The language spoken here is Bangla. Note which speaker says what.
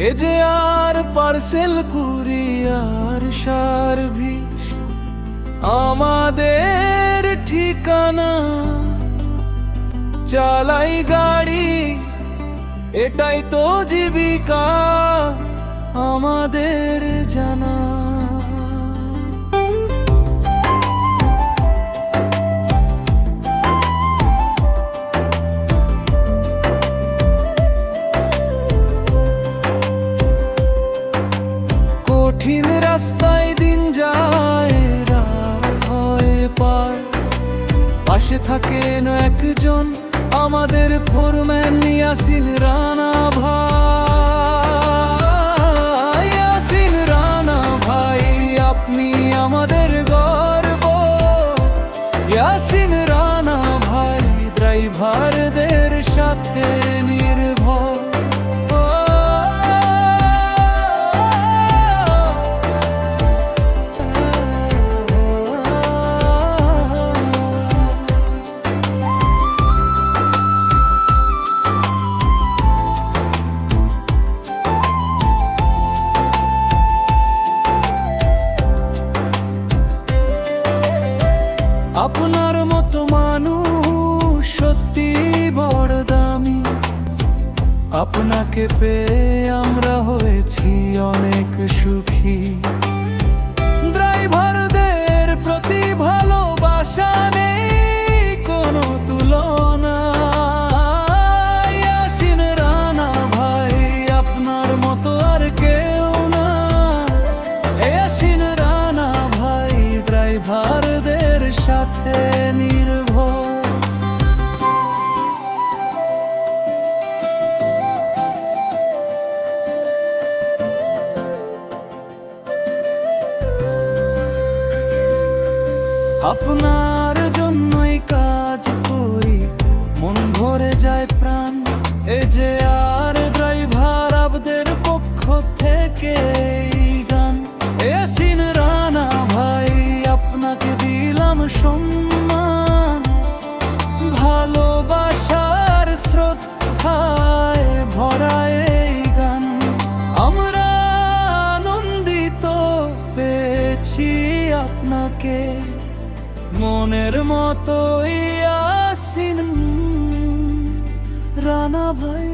Speaker 1: এ যে আর পার্সেল কুরিয়ার সার্ভিস আমাদের ঠিকানা, চালাই গাড়ি এটাই তো জীবিকা আমাদের জানা। কঠিন রাস্তায় দিন যায়, রাত হয় পার, পাশে থাকেন একজন আমাদের ফোরম্যান ইয়াসিন রানা ভাই। ইয়াসিন রানা ভাই আপনি আমাদের গর্ব, ইয়াসিন রানা ভাই ড্রাইভারদের সাথে নির্ভর। আপনার মতো মানুষ সত্যি বড় দামি, আপনাকে পেয়ে আমরা হয়েছি অনেক সুখী। ড্রাইভারদের প্রতি ভালোবাসা নেই কোনো তুলনা। ইয়াসিন রানা ভাই আপনার মতো আর কেউ না। ইয়াসিন রানা ভাই ড্রাইভারদের সাথে নির্ভর। আপনার জন্যই কাজ করি, মন ভরে যায় প্রাণ। এ যে আর ড্রাইভার আপনাদের পক্ষ থেকে এই গান। ইয়াসিন রানা ভাই আপনাকে দিলাম সম্মান, ভালোবাসার শ্রদ্ধায় ভরা এই গান। আমরা আনন্দিত পেয়েছি আপনাকে মনের মতো ইয়াসিন রানা ভাই।